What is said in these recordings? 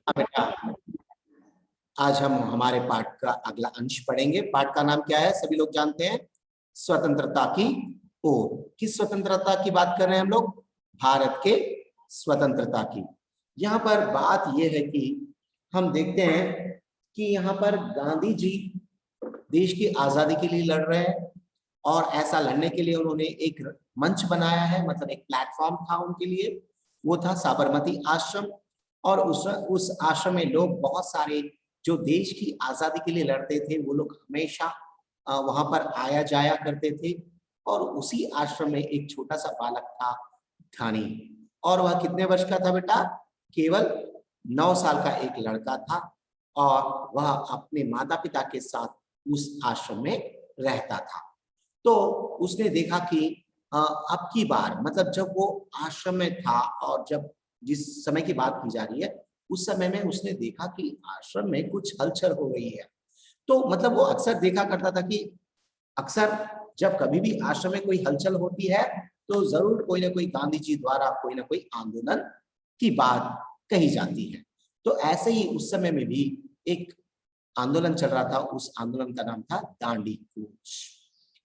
हाँ बेटा, आज हम हमारे पाठ का अगला अंश पढ़ेंगे। पाठ का नाम क्या है सभी लोग जानते हैं, स्वतंत्रता की ओर। किस स्वतंत्रता की बात कर रहे हैं हम लोग? भारत के स्वतंत्रता की। यहाँ पर बात यह है कि हम देखते हैं कि यहाँ पर गांधी जी देश की आजादी के लिए लड़ रहे हैं, और ऐसा लड़ने के लिए उन्होंने एक मंच बनाया है, मतलब एक प्लेटफॉर्म था उनके लिए। वो था साबरमती आश्रम। और उस आश्रम में लोग बहुत सारे जो देश की आजादी के लिए लड़ते थे, वो लोग हमेशा वहां पर आया जाया करते थे। और उसी आश्रम में एक छोटा सा बालक था, धानी। और वह कितने वर्ष का था बेटा? केवल 9 साल का एक लड़का था, और वह अपने माता पिता के साथ उस आश्रम में रहता था। तो उसने देखा कि अब की बार, मतलब जब वो आश्रम में था, और जब जिस समय की बात की जा रही है, उस समय में उसने देखा कि आश्रम में कुछ हलचल हो रही है। तो मतलब वो अक्सर देखा करता था कि अक्सर जब कभी भी आश्रम में कोई हलचल होती है, तो जरूर कोई ना कोई गांधी जी द्वारा कोई ना कोई आंदोलन की बात कही जाती है। तो ऐसे ही उस समय में भी एक आंदोलन चल रहा था। उस आंदोलन का नाम था दांडी कूच।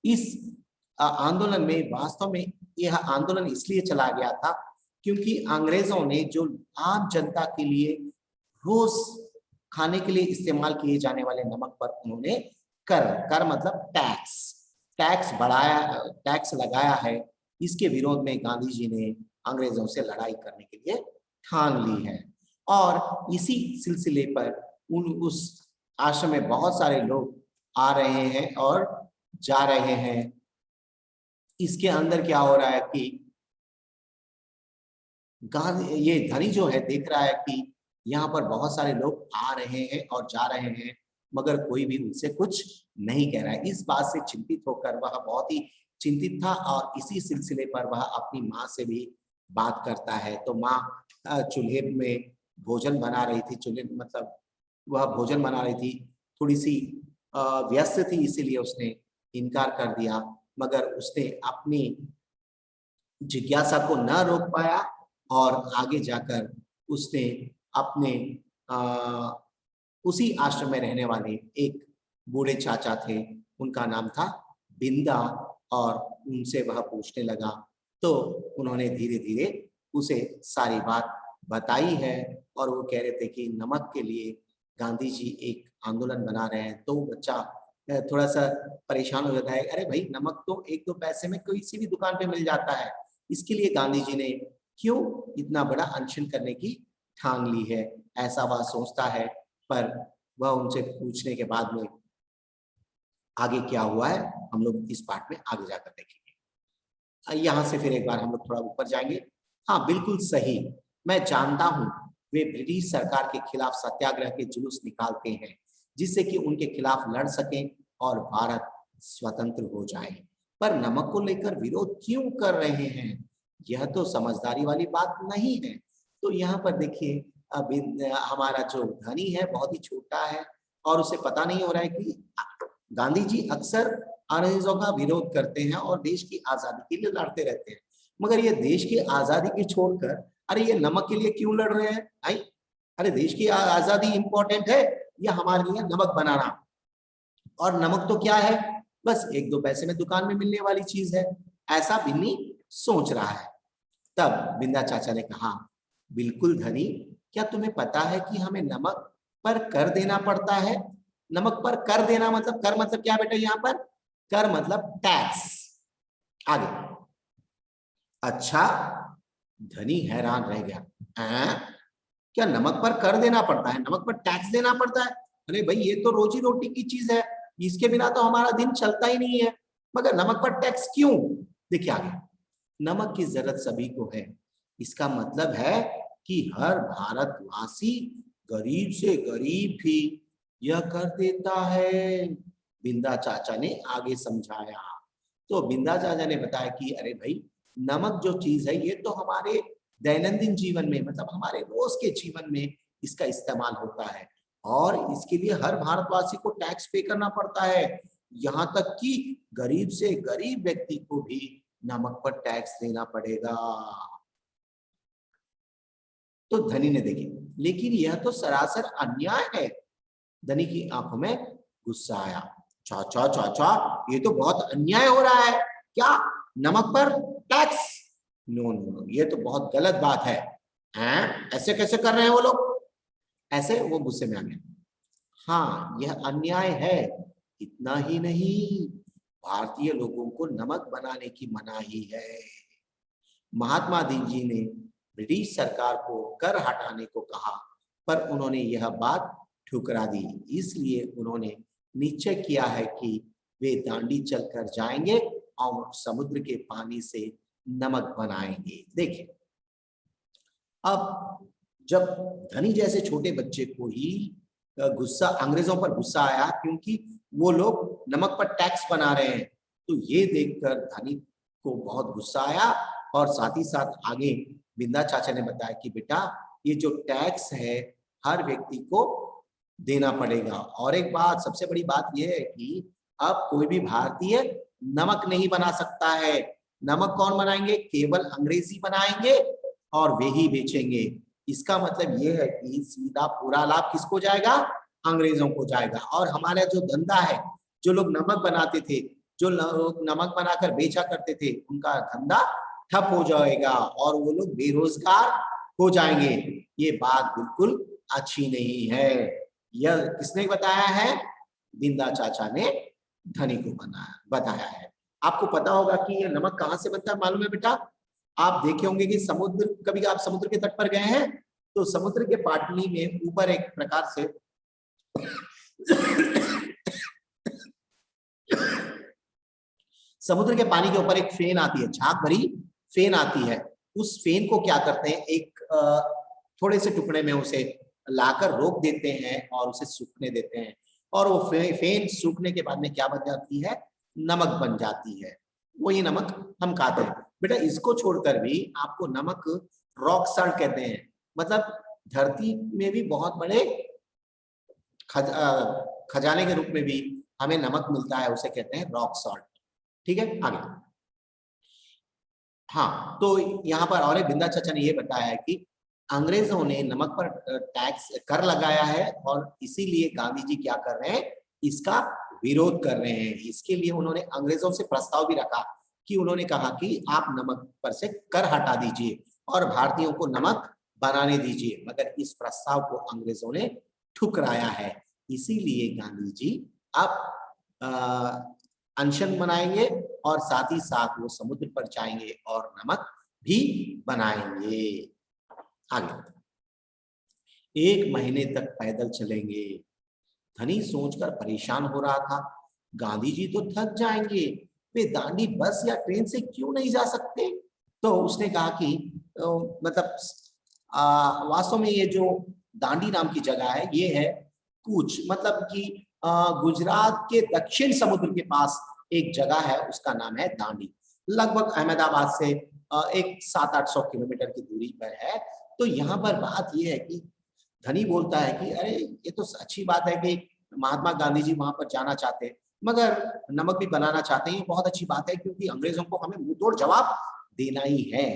इस आंदोलन में वास्तव में यह आंदोलन इसलिए चला गया था क्योंकि अंग्रेजों ने जो आम जनता के लिए रोज खाने के लिए इस्तेमाल किए जाने वाले नमक पर उन्होंने कर कर मतलब टैक्स टैक्स बढ़ाया, टैक्स लगाया है। इसके विरोध में गांधी जी ने अंग्रेजों से लड़ाई करने के लिए ठान ली है। और इसी सिलसिले पर उस आश्रम में बहुत सारे लोग आ रहे हैं और जा रहे हैं। इसके अंदर क्या हो रहा है कि गांधी, ये धनी जो है, देख रहा है कि यहाँ पर बहुत सारे लोग आ रहे हैं और जा रहे हैं, मगर कोई भी उनसे कुछ नहीं कह रहा है। इस बात से चिंतित होकर वह बहुत ही चिंतित था, और इसी सिलसिले पर वह अपनी माँ से भी बात करता है। तो माँ चूल्हे में भोजन बना रही थी, चूल्हे मतलब वह भोजन बना रही थी, थोड़ी सी व्यस्त थी, इसीलिए उसने इनकार कर दिया। मगर उसने अपनी जिज्ञासा को न रोक पाया, और आगे जाकर उसने अपने उसी आश्रम में रहने वाले एक बूढ़े चाचा थे, उनका नाम था बिंदा, और उनसे वह पूछने लगा। तो उन्होंने धीरे धीरे उसे सारी बात बताई है। और वो कह रहे थे कि नमक के लिए गांधी जी एक आंदोलन बना रहे हैं। तो बच्चा थोड़ा सा परेशान हो जाता है, अरे भाई, नमक तो 1-2 पैसे में किसी भी दुकान पे मिल जाता है, इसके लिए गांधी जी ने क्यों इतना बड़ा अनशन करने की ठान ली है, ऐसा वह सोचता है। पर वह उनसे पूछने के बाद में आगे क्या हुआ है, हम लोग इस पार्ट में आगे जाकर देखेंगे। यहाँ से फिर एक बार हम लोग थोड़ा ऊपर जाएंगे। हाँ, बिल्कुल सही। मैं जानता हूँ वे ब्रिटिश सरकार के खिलाफ सत्याग्रह के जुलूस निकालते हैं, जिससे कि उनके खिलाफ लड़ सकें और भारत स्वतंत्र हो जाए। पर नमक को लेकर विरोध क्यों कर रहे हैं? यह तो समझदारी वाली बात नहीं है। तो यहाँ पर देखिए, अभी हमारा जो धनी है बहुत ही छोटा है, और उसे पता नहीं हो रहा है कि गांधी जी अक्सर अंग्रेजों का विरोध करते हैं और देश की आजादी के लिए लड़ते रहते हैं। मगर ये देश की आजादी की छोड़कर, अरे ये नमक के लिए क्यों लड़ रहे हैं? आई, अरे देश की आजादी इंपॉर्टेंट है या हमारे लिए नमक बनाना? और नमक तो क्या है, बस 1-2 पैसे में दुकान में मिलने वाली चीज है, ऐसा बिन्नी सोच रहा है। तब बिंदा चाचा ने कहा, बिल्कुल धनी, क्या तुम्हें पता है कि हमें नमक पर कर देना पड़ता है? नमक पर कर देना मतलब, कर मतलब क्या बेटा? यहाँ पर कर मतलब टैक्स। आगे, अच्छा, धनी हैरान रह गया। क्या नमक पर कर देना पड़ता है, नमक पर टैक्स देना पड़ता है? अरे भाई, ये तो रोजी रोटी की चीज है, इसके बिना तो हमारा दिन चलता ही नहीं है, मगर नमक पर टैक्स क्यों? देखिए आगे, नमक की जरूरत सभी को है। इसका मतलब है कि हर भारतवासी, गरीब से गरीब भी यह कर देता है। बिंदा चाचा ने आगे समझाया। तो बिंदा चाचा ने बताया कि अरे भाई, नमक जो चीज है, ये तो हमारे दैनंदिन जीवन में, मतलब हमारे रोज के जीवन में इसका इस्तेमाल होता है, और इसके लिए हर भारतवासी को टैक्स पे करना पड़ता है। यहाँ तक कि गरीब से गरीब व्यक्ति को भी नमक पर टैक्स देना पड़ेगा। तो धनी ने देखिए लेकिन यह तो सरासर अन्याय है। धनी की आंखों में गुस्सा आया। चाचा चाचा, ये तो बहुत अन्याय हो रहा है। क्या नमक पर टैक्स? नो नो नो, ये तो बहुत गलत बात है। हैं? ऐसे कैसे कर रहे हैं वो लोग? ऐसे वो गुस्से में आ गया। हाँ, यह अन्याय है। इतना ही नहीं, भारतीय लोगों को नमक बनाने की मनाही है। महात्मा गांधी जी ने ब्रिटिश सरकार को कर हटाने को कहा, पर उन्होंने यह बात ठुकरा दी। इसलिए उन्होंने निश्चय किया है कि वे दांडी चलकर जाएंगे और समुद्र के पानी से नमक बनाएंगे। देखिए, अब जब धनी जैसे छोटे बच्चे को ही गुस्सा, अंग्रेजों पर गुस्सा आया क्योंकि वो लोग नमक पर टैक्स बना रहे हैं, तो ये देखकर धनी को बहुत गुस्सा आया। और साथ ही साथ आगे बिंदा चाचा ने बताया कि बेटा, ये जो टैक्स है हर व्यक्ति को देना पड़ेगा। और एक बात, सबसे बड़ी बात यह है कि अब कोई भी भारतीय नमक नहीं बना सकता है। नमक कौन बनाएंगे? केवल अंग्रेजी बनाएंगे और वे ही बेचेंगे। इसका मतलब ये है कि सीधा पूरा लाभ किसको जाएगा? अंग्रेजों को जाएगा। और हमारा जो धंधा है, जो लोग नमक बनाते थे, जो लोग नमक बनाकर बेचा करते थे, उनका धंधा ठप हो जाएगा और वो लोग बेरोजगार हो जाएंगे। ये बात बिल्कुल अच्छी नहीं है। यह किसने बताया है? बिंदा चाचा ने धनी को बताया है। आपको पता होगा कि ये नमक कहाँ से बनता है, मालूम है बेटा? आप देखे होंगे कि समुद्र, कभी आप समुद्र के तट पर गए हैं तो समुद्र के पाटनी में ऊपर एक प्रकार से समुद्र के पानी के ऊपर एक फेन आती है, झाग भरी फेन आती है। उस फेन को क्या करते हैं, एक थोड़े से टुकड़े में उसे लाकर रोक देते हैं और उसे सूखने देते हैं। और वो फेन सूखने के बाद में क्या बन जाती है? नमक बन जाती है। वही नमक हम खाते हैं। बेटा, इसको छोड़कर भी आपको नमक रॉक सॉल्ट कहते हैं। मतलब धरती में भी बहुत बड़े खजाने के रूप में भी हमें नमक मिलता है, उसे कहते हैं रॉक सॉल्ट। ठीक है, आगे। हाँ, तो यहाँ पर और एक बिंदा चाचा ने ये बताया है कि अंग्रेजों ने नमक पर टैक्स कर लगाया है और इसीलिए गांधी जी क्या कर रहे हैं? इसका विरोध कर रहे हैं। इसके लिए उन्होंने अंग्रेजों से प्रस्ताव भी रखा कि उन्होंने कहा कि आप नमक पर से कर हटा दीजिए और भारतीयों को नमक बनाने दीजिए, मगर इस प्रस्ताव को अंग्रेजों ने ठुकराया है। इसीलिए गांधी जी अब अनशन मनाएंगे और साथ ही साथ वो समुद्र पर जाएंगे और नमक भी बनाएंगे। आगे, 1 महीने तक पैदल चलेंगे। धनी सोचकर परेशान हो रहा था, गांधी जी तो थक जाएंगे, वे दांडी बस या ट्रेन से क्यों नहीं जा सकते? तो उसने कहा कि मतलब वास्तव में ये जो दांडी नाम की जगह है, ये है कूच, मतलब कि गुजरात के दक्षिण समुद्र के पास एक जगह है, उसका नाम है दांडी। लगभग अहमदाबाद से एक 700-800 किलोमीटर की दूरी पर है। तो यहाँ पर बात यह है कि धनी बोलता है कि अरे, ये तो अच्छी बात है कि महात्मा गांधी जी वहां पर जाना चाहते हैं, मगर नमक भी बनाना चाहते हैं, ये बहुत अच्छी बात है क्योंकि अंग्रेजों को हमें मुंहतोड़ जवाब देना ही है।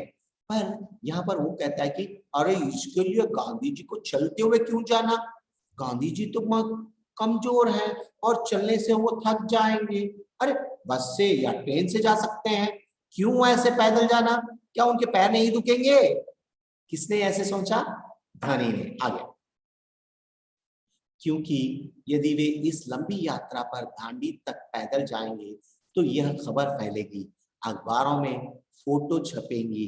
पर यहाँ पर वो कहता है कि अरे, इसके लिए गांधी जी को चलते हुए क्यों जाना? गांधी जी तो कमजोर है और चलने से वो थक जाएंगे। अरे, बस से या ट्रेन से जा सकते हैं, क्यों ऐसे पैदल जाना? क्या उनके पैर नहीं दुखेंगे? किसने ऐसे सोचा? धनी ने। आगे, क्योंकि यदि वे इस लंबी यात्रा पर दांडी तक पैदल जाएंगे तो यह खबर फैलेगी, अखबारों में फोटो छपेंगी,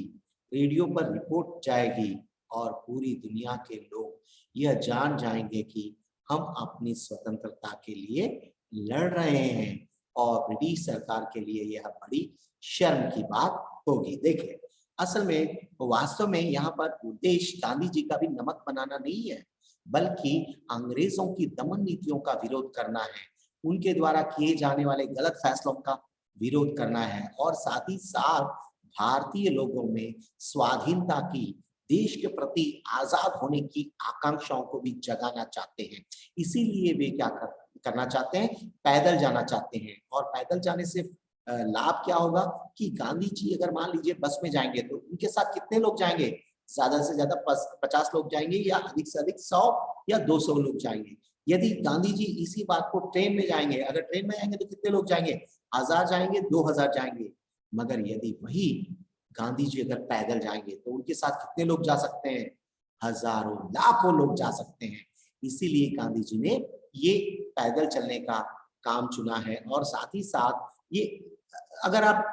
रेडियो पर रिपोर्ट जाएगी और पूरी दुनिया के लोग यह जान जाएंगे कि हम अपनी स्वतंत्रता के लिए लड़ रहे हैं और ब्रिटिश सरकार के लिए यह बड़ी शर्म की बात होगी। देखिए, असल में वास्तव में यहाँ पर उद्देश्य गांधी जी का भी नमक बनाना नहीं है, बल्कि अंग्रेजों की दमन नीतियों का विरोध करना है, उनके द्वारा किए जाने वाले गलत फैसलों का विरोध करना है और साथ ही साथ भारतीय लोगों में स्वाधीनता की, देश के प्रति आजाद होने की आकांक्षाओं को भी जगाना चाहते हैं। इसीलिए वे क्या करना चाहते हैं? पैदल जाना चाहते हैं। और पैदल जाने से लाभ क्या होगा कि गांधी जी अगर मान लीजिए बस में जाएंगे तो उनके साथ कितने लोग जाएंगे? ज्यादा से ज्यादा 50 लोग जाएंगे या अधिक से अधिक 100 या 200 लोग जाएंगे। यदि गांधी जी इसी बात को ट्रेन में जाएंगे, अगर ट्रेन में जाएंगे तो कितने लोग जाएंगे, 1000 जाएंगे, 2000 जाएंगे। मगर यदि वही गांधी जी अगर पैदल जाएंगे तो उनके साथ कितने लोग जा सकते हैं, हजारों लाखों लोग जा सकते हैं। इसीलिए गांधी जी ने ये पैदल चलने का काम चुना है। और साथ ही साथ ये अगर आप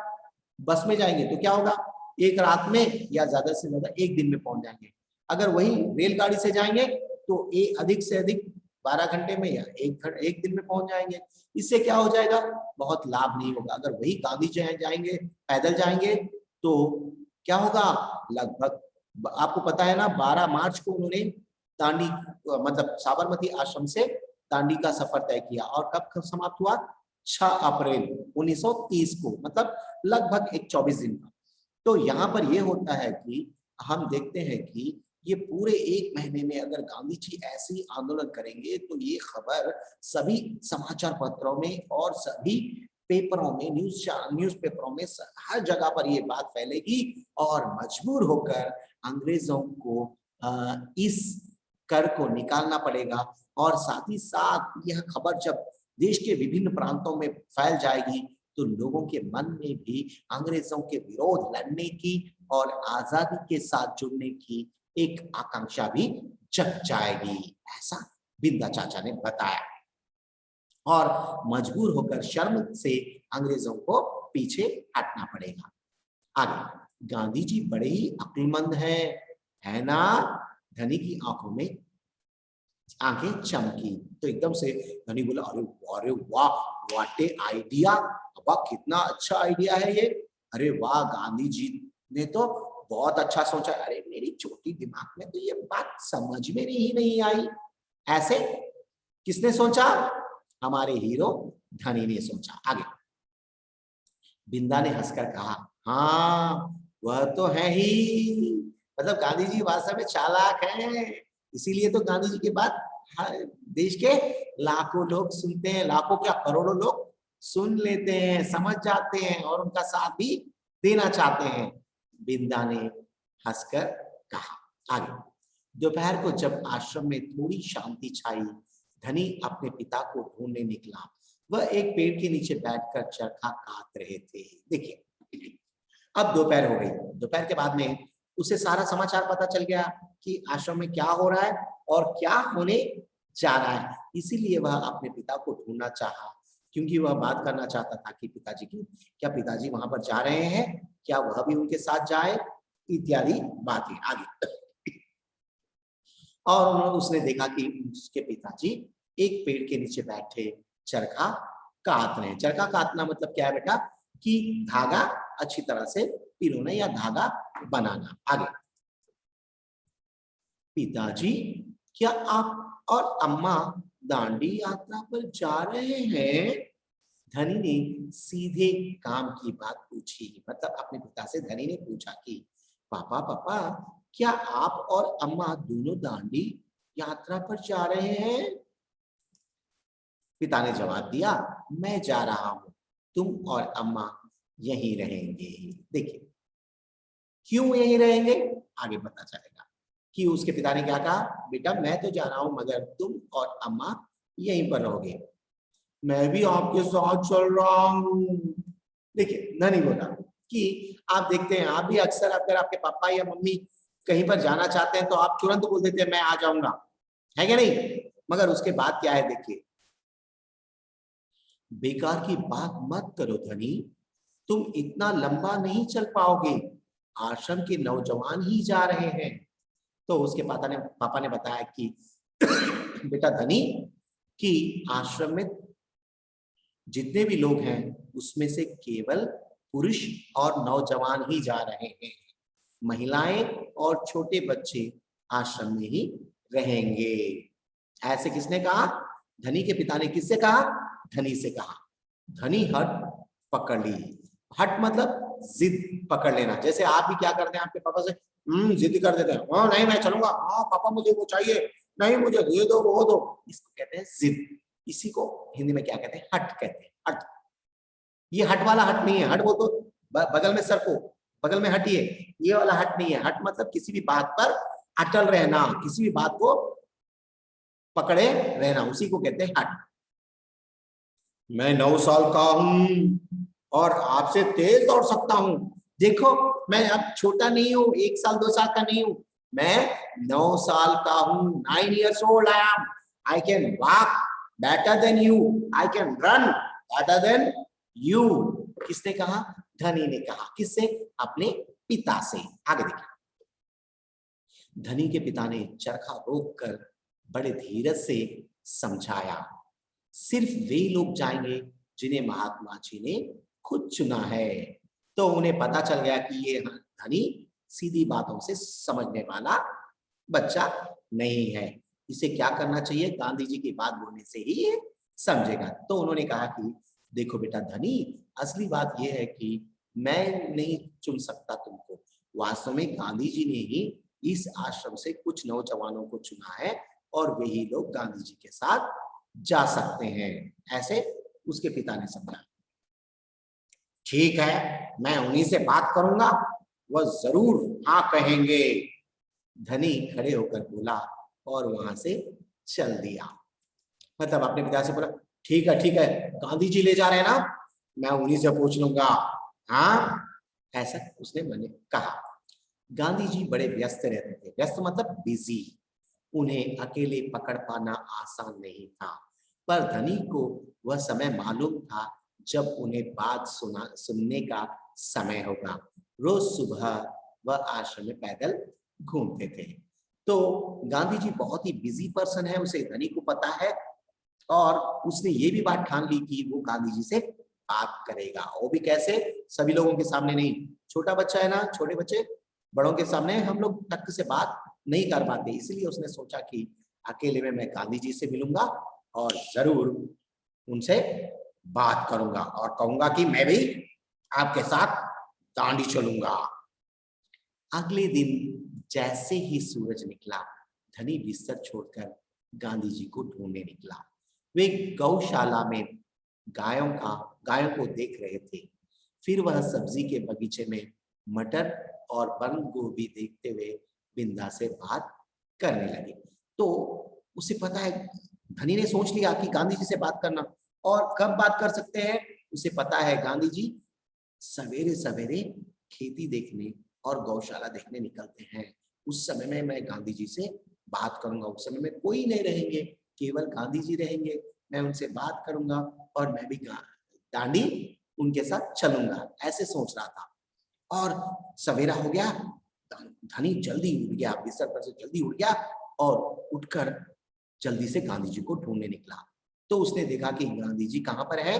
बस में जाएंगे तो क्या होगा, एक रात में या ज्यादा से ज्यादा एक दिन में पहुंच जाएंगे। अगर वही रेलगाड़ी से जाएंगे तो अधिक से अधिक 12 घंटे में या एक दिन में पहुंच जाएंगे। इससे क्या हो जाएगा, बहुत लाभ नहीं होगा। अगर वही गांधी जी जाएंगे, पैदल जाएंगे तो क्या होगा, लगभग आपको पता है ना 12 मार्च को उन्होंने दांडी मतलब साबरमती आश्रम से दांडी का सफर तय किया और कब समाप्त हुआ, 6 अप्रैल 1930 को, मतलब लगभग एक 24 दिन का। तो यहाँ पर यह होता है कि हम देखते हैं कि ये पूरे एक महीने में अगर गांधी जी ऐसे ही आंदोलन करेंगे तो ये खबर सभी समाचार पत्रों में और सभी पेपरों में, न्यूज़पेपरों में, हर जगह पर ये बात फैलेगी और मजबूर होकर अंग्रेजों को इस कर को निकालना पड़ेगा। और साथ ही साथ यह खबर जब देश के विभिन्न प्रांतों में फैल जाएगी तो लोगों के मन में भी अंग्रेजों के विरोध लड़ने की और आजादी के साथ जुड़ने की एक आकांक्षा भी जग जाएगी, ऐसा बिंदा चाचा ने बताया। और मजबूर होकर शर्म से अंग्रेजों को पीछे हटना पड़ेगा। आगे, गांधी जी बड़े ही अक्लमंद है ना। धनी की आंखों में आंखें चमकी तो एकदम से धनी बोला, अरे अरे वाह, व्हाट ए आइडिया, वाह कितना अच्छा आइडिया है ये, अरे वाह गांधी जी ने तो बहुत अच्छा सोचा। अरे मेरी छोटी दिमाग में तो ये बात समझ में ही नहीं आई। ऐसे किसने सोचा, हमारे हीरो धनी ने सोचा। आगे, बिंदा ने हंसकर कहा, हाँ वह तो है ही, मतलब गांधी जी वास्तव में चालाक हैं, इसीलिए तो गांधी जी के बात देश के लाखों लोग सुनते हैं, लाखों क्या करोड़ों लोग सुन लेते हैं, समझ जाते हैं और उनका साथ भी देना चाहते हैं, बिंदा ने हंसकर कहा। आगे, दोपहर को जब आश्रम में थोड़ी शांति छाई, धनी अपने पिता को ढूंढने निकला। वह एक पेड़ के नीचे बैठकर चरखा काट रहे थे। देखिए, अब दोपहर हो गई, दोपहर के बाद में उसे सारा समाचार पता चल गया कि आश्रम में क्या हो रहा है और क्या होने जा रहा है। इसीलिए वह अपने पिता को ढूंढना चाहा, क्योंकि वह बात करना चाहता था कि पिताजी की, क्या पिताजी वहां पर जा रहे हैं, क्या वह भी उनके साथ जाए, इत्यादि बातें। आगे, और उसने देखा कि उसके पिताजी एक पेड़ के नीचे बैठे चरखा काट रहे हैं। चरखा काटना मतलब क्या है बेटा, कि धागा अच्छी तरह से पिरोना या धागा बनाना। आगे, पिताजी क्या आप और अम्मा दांडी यात्रा पर जा रहे हैं, धनी ने सीधे काम की बात पूछी। मतलब अपने पिता से धनी ने पूछा कि पापा पापा क्या आप और अम्मा दोनों दांडी यात्रा पर जा रहे हैं। पिता ने जवाब दिया, मैं जा रहा हूं, तुम और अम्मा यहीं रहेंगे। देखिए, क्यों यहीं रहेंगे आगे पता चलेगा कि उसके पिता ने क्या कहा, बेटा मैं तो जा रहा हूं मगर तुम और अम्मा यहीं पर रहोगे। मैं भी आपके साथ चल रहा हूं। देखिए, धनी बोला कि आप देखते हैं, आप भी अक्सर अगर आपके पापा या मम्मी कहीं पर जाना चाहते हैं तो आप तुरंत बोल देते हैं मैं आ जाऊंगा, है क्या नहीं। मगर उसके बाद क्या है, देखिए, बेकार की बात मत करो धनी, तुम इतना लंबा नहीं चल पाओगे, आश्रम के नौजवान ही जा रहे हैं। तो उसके पापा ने बताया कि बेटा धनी, कि आश्रम में जितने भी लोग हैं उसमें से केवल पुरुष और नौजवान ही जा रहे हैं, महिलाएं और छोटे बच्चे आश्रम में ही रहेंगे। ऐसे किसने कहा, धनी के पिता ने किससे कहा, धनी से कहा। धनी हट पकड़ ली। हट मतलब जिद पकड़ लेना, जैसे आप भी क्या करते हैं, आपके पापा से जिद कर देते हैं, हाँ नहीं मैं चलूंगा, हाँ पापा मुझे वो चाहिए, नहीं मुझे ये दो वो दो, इसको कहते हैं जिद। इसी को हिंदी में क्या कहते हैं, हट कहते हैं। हट, ये हट वाला हट नहीं है, हट वो तो बगल में सर को बगल में हट, ये वाला हट नहीं है। हट मतलब किसी भी बात पर अटल रहना, किसी भी बात को पकड़े रहना, उसी को कहते हैं हट। मैं 9 साल का हूं और आपसे तेज दौड़ सकता हूं। देखो मैं अब छोटा नहीं हूं, 1 साल 2 साल का नहीं हूं, मैं 9 साल का हूं। 9 years old I am. I can walk better than you. I can run better than you. किसने कहा? धनी ने कहा। किससे? अपने पिता से। आगे देखिए, धनी के पिता ने चरखा रोककर बड़े धीरज से समझाया, सिर्फ वे लोग जाएंगे जिन्हें महात्मा जी ने खुद चुना है। तो उन्हें पता चल गया कि ये धनी सीधी बातों से समझने वाला बच्चा नहीं है, इसे क्या करना चाहिए? गांधी जी की बात बोलने से ही ये समझेगा। तो उन्होंने कहा कि देखो बेटा धनी, असली बात यह है कि मैं नहीं चुन सकता तुमको, वास्तव में गांधी जी ने ही इस आश्रम से कुछ नौजवानों को चुना है और वही लोग गांधी जी के साथ जा सकते हैं। ऐसे उसके पिता ने समझा। ठीक है, मैं उन्हीं से बात करूंगा, वह जरूर हाँ कहेंगे। धनी खड़े होकर बोला और वहां से चल दिया। मतलब अपने पिता से बोला, ठीक है, गांधी जी ले जा रहे हैं ना, मैं उन्हीं से पूछ लूंगा। हाँ, ऐसा उसने मैंने कहा। गांधी जी बड़े व्यस्त रहते थे। व्यस्त मतलब बिजी। उन्हें अकेले पकड़ पाना आसान नहीं था, पर धनी को वह समय मालूम था जब उन्हें बात सुनने का समय होगा। रोज सुबह वह आश्रम में पैदल घूमते थे। तो गांधी जी बहुत ही बिजी पर्सन है, उसे धनी को पता है, और उसने ये भी बात ठान ली कि वो गांधी जी से बात करेगा। वो भी कैसे? सभी लोगों के सामने नहीं। छोटा बच्चा है ना, छोटे बच्चे बड़ों के सामने हम लोग टक से बात नहीं कर पाते, इसलिए उसने सोचा कि अकेले में मैं गांधी जी से मिलूंगा और जरूर उनसे बात करूंगा और कहूंगा कि मैं भी आपके साथ दांडी चलूंगा। अगले दिन जैसे ही सूरज निकला, धनी बिस्तर छोड़कर गांधी जी को ढूंढने निकला। वे गौशाला में गायों को देख रहे थे। फिर वह सब्जी के बगीचे में मटर और बंद गोभी देखते हुए बिंदा से बात करने लगे। तो उसे पता है, धनी ने सोच लिया कि गांधी जी से बात करना, और कब बात कर सकते हैं उसे पता है। गांधी जी सवेरे सवेरे खेती देखने और गौशाला देखने निकलते हैं। उस समय में मैं गांधी जी से बात करूंगा। उस समय में कोई नहीं रहेंगे, केवल गांधी जी रहेंगे। मैं उनसे बात करूंगा और मैं भी दांडी उनके साथ चलूंगा, ऐसे सोच रहा था। और सवेरा हो गया, धनी जल्दी उठ गया, बिस्तर पर से जल्दी उठ गया और उठकर जल्दी से गांधी जी को ढूंढने निकला। तो उसने देखा कि गांधी जी कहाँ पर है?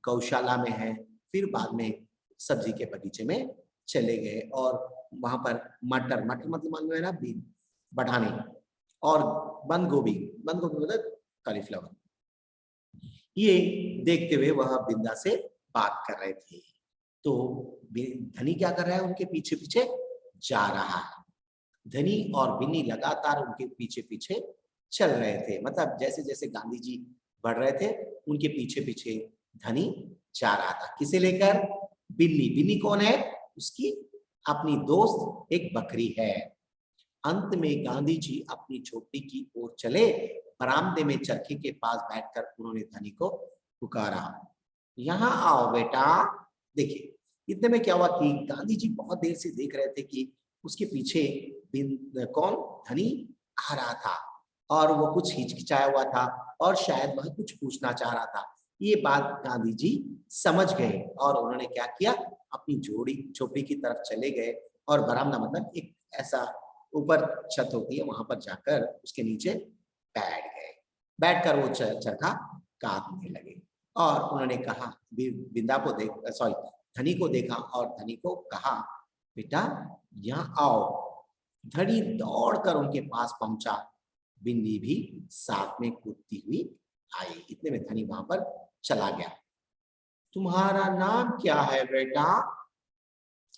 गौशाला में है। फिर बाद में सब्जी के बगीचे में चले गए और वहां पर मटर मतलब मालूम है ना, बीन, बढ़ाने, और बंद गोभी मतलब कॉलीफ्लावर, ये देखते हुए वह बिंदा से बात कर रहे थे। तो धनी क्या कर रहा है? उनके पीछे पीछे जा रहा है। धनी और बिन्नी लगातार उनके पीछे पीछे चल रहे थे। मतलब जैसे जैसे गांधी जी बढ़ रहे थे, उनके पीछे पीछे धनी जा रहा था। किसे लेकर? बिन्नी। बिन्नी कौन है? उसकी अपनी दोस्त एक बकरी है। अंत में गांधी जी अपनी झोपड़ी की ओर चले। बरामदे में चरखे के पास बैठकर उन्होंने धनी को पुकारा, यहाँ आओ बेटा। देखिए, इतने में क्या हुआ कि गांधी जी बहुत देर से देख रहे थे कि उसके पीछे कौन? धनी आ रहा था और वो कुछ हिचकिचाया हुआ था और शायद वह कुछ पूछना चाह रहा था। ये बात गांधी जी समझ गए और उन्होंने क्या किया? अपनी झोपड़ी की तरफ चले गए और बरामदा मतलब एक ऐसा ऊपर छत होती है, वहां पर जाकर उसके नीचे बैठ गए। बैठकर वो चरखा काटने लगे और उन्होंने कहा, बिंदा को धनी को देखा और धनी को कहा, बेटा यहाँ आओ। धनी दौड़कर उनके पास पहुंचा। बिन्नी भी साथ में कूदती हुई आई। इतने में धनी वहां पर चला गया। तुम्हारा नाम क्या है बेटा?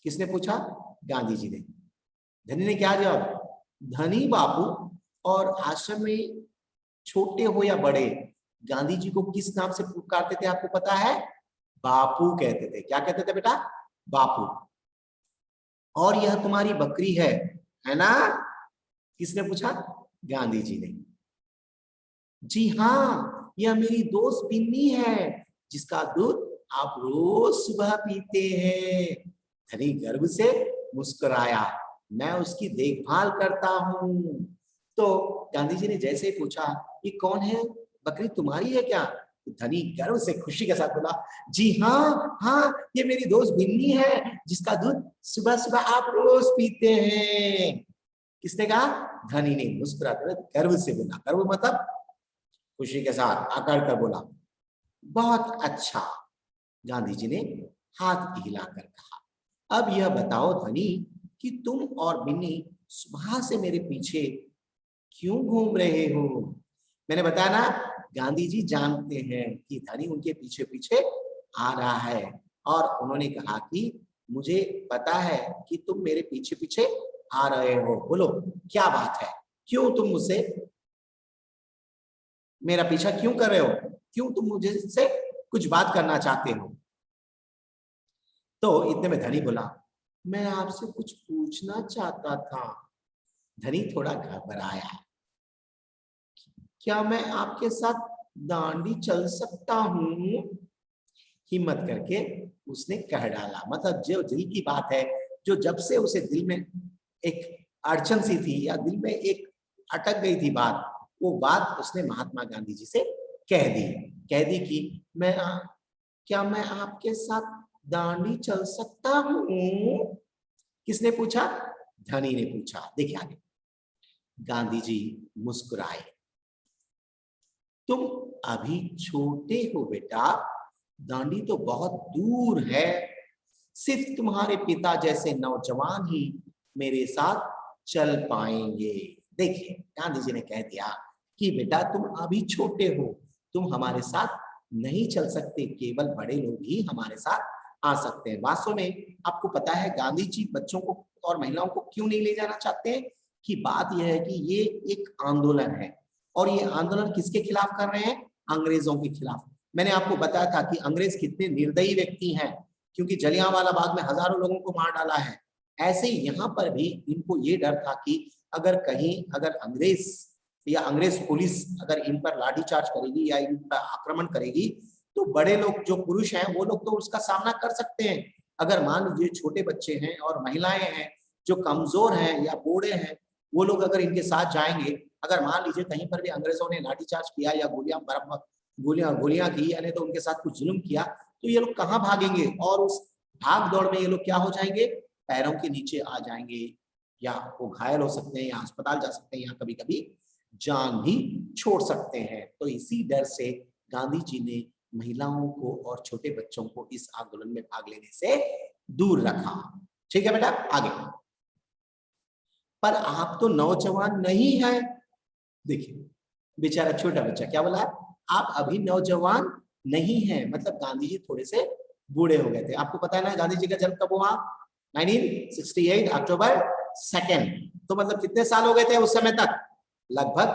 किसने पूछा? गांधी जी ने। धनी ने क्या जवाब? धनी बापू। और आश्रम में छोटे हो या बड़े, गांधी जी को किस नाम से पुकारते थे आपको पता है? बापू कहते थे। क्या कहते थे बेटा? बापू। और यह तुम्हारी बकरी है ना? किसने पूछा? गांधी जी ने। जी हाँ, यह मेरी दोस्त बिन्नी है जिसका दूध आप रोज सुबह पीते हैं। धनी गर्व से मुस्कुराया, मैं उसकी देखभाल करता हूँ। तो गांधी जी ने जैसे ही पूछा, ये कौन है, बकरी तुम्हारी है क्या? तो धनी गर्व से खुशी के साथ बोला, जी हाँ हाँ, ये मेरी दोस्त बिन्नी है जिसका दूध सुबह सुबह आप रोज पीते हैं। किसने कहा? धनी ने मुस्कुराते हुए गर्व से बोला। गर्व मतलब खुशी के साथ आकर कर बोला, बहुत अच्छा। गांधी जी ने हाथ हिलाकर कहा, अब यह बताओ धनी कि तुम और बिन्नी सुबह से मेरे पीछे क्यों घूम रहे हो? मैंने बताया ना, गांधी जी जानते हैं कि धनी उनके पीछे पीछे आ रहा है और उन्होंने कहा कि मुझे पता है कि तुम मेरे पीछे पीछे आ रहे हो, बोलो क्या बात है, क्यों तुम मुझसे मेरा पीछा क्यों कर रहे हो, क्यों तुम मुझे से कुछ बात करना चाहते हो? तो इतने में धनी बोला, मैं आपसे कुछ पूछना चाहता था। धनी थोड़ा घबराया, क्या मैं आपके साथ दांडी चल सकता हूँ? हिम्मत करके उसने कह डाला, मतलब जो दिल की बात है, जो जब से उसे दिल में एक अड़चन सी थी या दिल में एक अटक गई थी बात, वो बात उसने महात्मा गांधी जी से कह दी। कह दी कि क्या मैं आपके साथ दांडी चल सकता हूँ? किसने पूछा? धनी ने पूछा। देखिए आगे, गांधी जी मुस्कुराए, तुम अभी छोटे हो बेटा, दांडी तो बहुत दूर है, सिर्फ तुम्हारे पिता जैसे नौजवान ही मेरे साथ चल पाएंगे। देखिए गांधी जी ने कह दिया कि बेटा तुम अभी छोटे हो, तुम हमारे साथ नहीं चल सकते, केवल बड़े लोग ही हमारे साथ आ सकते हैं। वास्तव में आपको पता है गांधी जी बच्चों को और महिलाओं को क्यों नहीं ले जाना चाहते हैं? कि बात यह है कि ये एक आंदोलन है और ये आंदोलन किसके खिलाफ कर रहे हैं? अंग्रेजों के खिलाफ। मैंने आपको बताया था कि अंग्रेज कितने निर्दयी व्यक्ति हैं, क्योंकि जलियांवाला बाग में हजारों लोगों को मार डाला है। ऐसे ही यहाँ पर भी इनको ये डर था कि अगर कहीं अगर अंग्रेज या अंग्रेज पुलिस अगर इन पर लाठीचार्ज करेगी या इन पर आक्रमण करेगी, तो बड़े लोग जो पुरुष हैं वो लोग तो उसका सामना कर सकते हैं। अगर मान लीजिए छोटे बच्चे हैं और महिलाएं हैं जो कमजोर हैं या बूढ़े हैं, वो लोग अगर इनके साथ जाएंगे, अगर मान लीजिए कहीं पर भी अंग्रेजों ने लाठीचार्ज किया या गोलियां की, यानी तो उनके साथ कुछ जुल्म किया, तो ये लोग कहाँ भागेंगे? और उस भाग दौड़ में ये लोग क्या हो जाएंगे? पैरों के नीचे आ जाएंगे, या वो घायल हो सकते हैं या अस्पताल जा सकते हैं या कभी कभी जान भी छोड़ सकते हैं। तो इसी डर से गांधी जी ने महिलाओं को और छोटे बच्चों को इस आंदोलन में भाग लेने से दूर रखा। ठीक है बेटा, आगे। पर आप तो नौजवान नहीं है। देखिए बेचारा छोटा बच्चा क्या बोला, आप अभी नौजवान नहीं है, मतलब गांधी जी थोड़े से बूढ़े हो गए थे। आपको पता है ना गांधी जी का जन्म कब हुआ? 1968 अक्टूबर 2। तो मतलब कितने साल हो गए थे उस समय तक? लगभग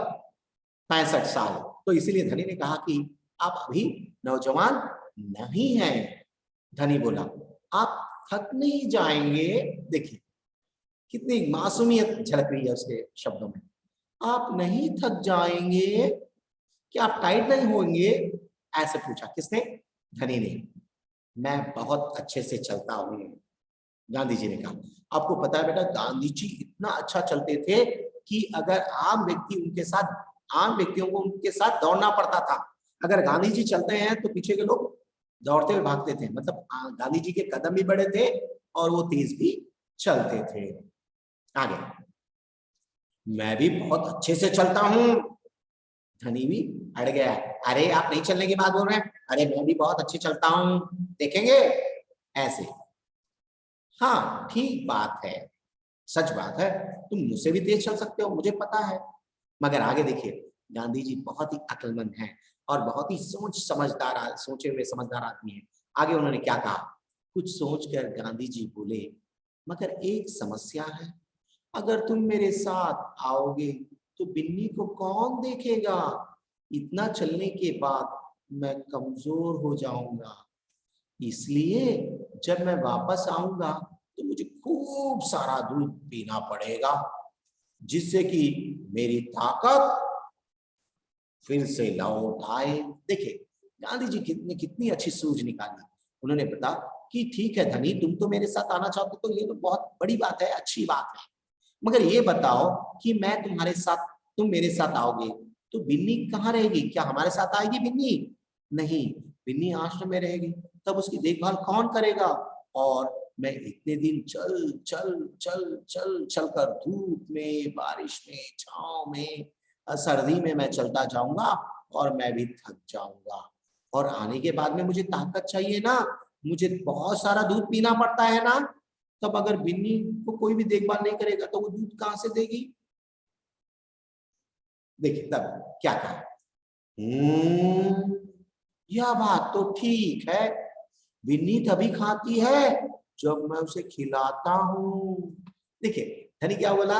65 साल। तो इसीलिए धनी ने कहा कि आप अभी नौजवान नहीं हैं। धनी बोला, आप थक नहीं जाएंगे? देखिए कितनी मासूमियत झलक रही है उसके शब्दों में। आप नहीं थक जाएंगे? क्या आप टाइट नहीं होंगे? ऐसे पूछा। किसने? धनी ने। मैं बहुत अच्छे से चलता हूँ, गांधी जी ने कहा। आपको पता है बेटा गांधी जी इतना अच्छा चलते थे कि अगर आम व्यक्ति उनके साथ, आम व्यक्तियों को उनके साथ दौड़ना पड़ता था। अगर गांधी जी चलते हैं तो पीछे के लोग दौड़ते हुए भागते थे। मतलब गांधी जी के कदम भी बड़े थे और वो तेज भी चलते थे। आगे, मैं भी बहुत अच्छे से चलता हूँ। धनी भी अड़ गया, अरे आप नहीं चलने की बात बोल रहे हैं? अरे मैं भी बहुत अच्छे चलता हूँ, देखेंगे? ऐसे। हाँ ठीक बात है, सच बात है, तुम मुझसे भी तेज चल सकते हो, मुझे पता है। मगर आगे देखिए, गांधी जी बहुत ही अक्लमंद हैं और बहुत ही सोचे हुए समझदार आदमी हैं। आगे उन्होंने क्या कहा? कुछ सोचकर गांधी जी बोले, मगर एक समस्या है, अगर तुम मेरे साथ आओगे तो बिन्नी को कौन देखेगा? इतना चलने के बाद मैं कमजोर हो जाऊंगा, इसलिए जब मैं वापस आऊंगा तो मुझे खूब खूब सारा दूध पीना पड़ेगा, जिससे कि मेरी ताकत फिर से लौट आए। देखिए गांधी जी कितनी अच्छी सूझ निकाली। उन्होंने बताया कि ठीक है धनी, तुम तो मेरे साथ आना चाहते हो तो ये तो बहुत बड़ी बात है, अच्छी बात है, मगर ये बताओ कि मैं तुम्हारे साथ, तुम मेरे साथ आओगे तो बिन्नी कहाँ रहेगी? क्या हमारे साथ आएगी बिन्नी? नहीं, बिन्नी आश्रम में रहेगी। तब उसकी देखभाल कौन करेगा? और मैं इतने दिन चल चल चल चल चल कर धूप में, बारिश में, छांव में, सर्दी में मैं चलता जाऊंगा और मैं भी थक जाऊंगा। और आने के बाद में मुझे ताकत चाहिए ना, मुझे बहुत सारा दूध पीना पड़ता है ना। तब अगर बिन्नी को कोई भी देखभाल नहीं करेगा तो वो दूध कहां से देगी? देखिए तब क्या कहा, यह बात तो ठीक है, बिन्नी तभी खाती है जब मैं उसे खिलाता हूँ। देखिए धनी क्या बोला,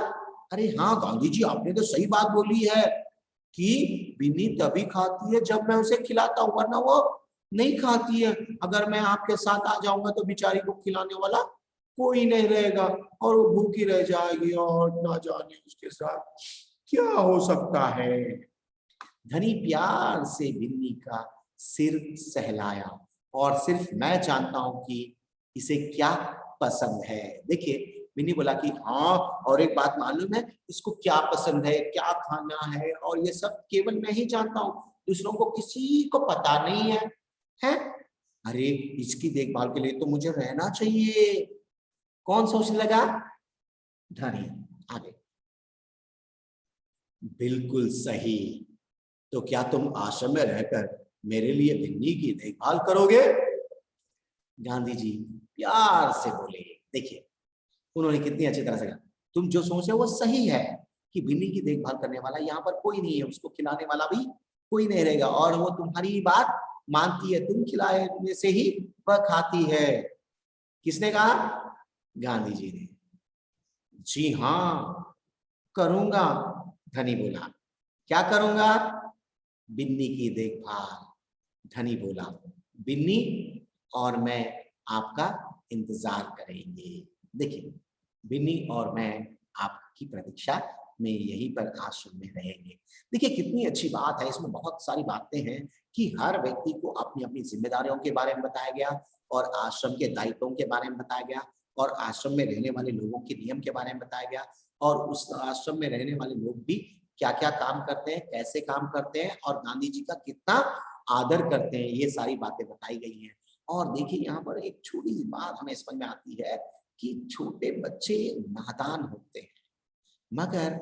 अरे हाँ गांधी जी आपने तो सही बात बोली है कि बिन्नी तभी खाती है जब मैं उसे खिलाता हूँ, वरना वो नहीं खाती है। अगर मैं आपके साथ आ जाऊंगा तो बेचारी को खिलाने वाला कोई नहीं रहेगा और वो भूखी रह जाएगी और ना जाने उसके साथ क्या हो सकता है। धनी प्यार से बिन्नी का सिर सहलाया और सिर्फ मैं जानता हूं कि इसे क्या पसंद है। देखिए बिन्नी बोला कि हाँ, और एक बात मालूम है इसको क्या पसंद है, क्या खाना है, और ये सब केवल मैं ही जानता हूँ, दूसरों को किसी को पता नहीं है। है अरे इसकी देखभाल के लिए तो मुझे रहना चाहिए। कौन सोचने लगा? धनी। आगे, बिल्कुल सही, तो क्या तुम आश्रम में रहकर मेरे लिए बिन्नी की देखभाल करोगे? गांधी जी प्यार से बोले। देखिए उन्होंने कितनी अच्छी तरह से कहा, तुम जो सोच रहे हो वो सही है कि बिन्नी की देखभाल करने वाला यहाँ पर कोई नहीं है, उसको खिलाने वाला भी कोई नहीं रहेगा, और वो तुम्हारी बात मानती है, तुम खिलाने से ही वह खाती है। किसने कहा? गांधी जी ने। जी हाँ करूंगा, धनी बोला। क्या करूंगा? बिन्नी की देखभाल। धनी बोला, बिन्नी और मैं आपका इंतजार करेंगे। देखिए बिन्नी और मैं आपकी प्रतीक्षा में यहीं पर आश्रम में रहेंगे। देखिए कितनी अच्छी बात है, इसमें बहुत सारी बातें हैं कि हर व्यक्ति को अपनी अपनी जिम्मेदारियों के बारे में बताया गया और आश्रम के दायित्वों के बारे में बताया गया और आश्रम में रहने वाले लोगों के नियम के बारे में बताया गया और उस आश्रम में रहने वाले लोग भी क्या क्या काम करते हैं, कैसे काम करते हैं और गांधी जी का कितना आदर करते हैं, ये सारी बातें बताई गई हैं। और देखिए यहाँ पर एक छोटी सी बात हमें समझ में आती है कि छोटे बच्चे नादान होते हैं, मगर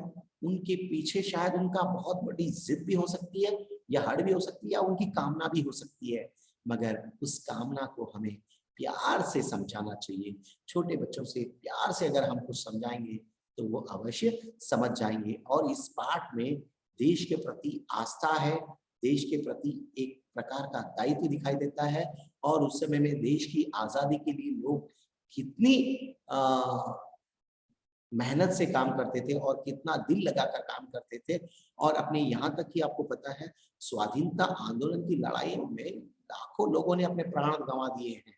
उनके पीछे शायद उनका बहुत बड़ी जिद भी हो सकती है या हड़ भी हो सकती है या उनकी कामना भी हो सकती है, मगर उस कामना को हमें प्यार से समझाना चाहिए। छोटे बच्चों से प्यार से अगर हम कुछ समझाएंगे तो वो अवश्य समझ जाएंगे। और इस पाठ में देश के प्रति आस्था है, देश के प्रति एक प्रकार का दायित्व दिखाई देता है और उस समय में देश की आजादी के लिए लोग कितनी मेहनत से काम करते थे और कितना दिल लगाकर काम करते थे। और अपने यहाँ तक कि आपको पता है स्वाधीनता आंदोलन की लड़ाइयों में लाखों लोगों ने अपने प्राण गंवा दिए हैं,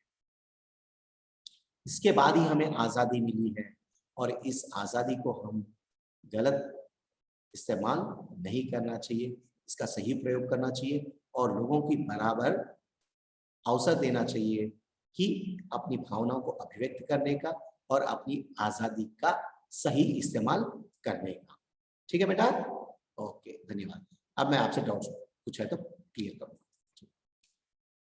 इसके बाद ही हमें आजादी मिली है। और इस आजादी को हम गलत इस्तेमाल नहीं करना चाहिए, इसका सही प्रयोग करना चाहिए और लोगों की बराबर अवसर देना चाहिए कि अपनी भावनाओं को अभिव्यक्त करने का और अपनी आजादी का सही इस्तेमाल करने का। ठीक है बेटा? ओके धन्यवाद। अब मैं आपसे डाउट कुछ है तो क्लियर करूंगा।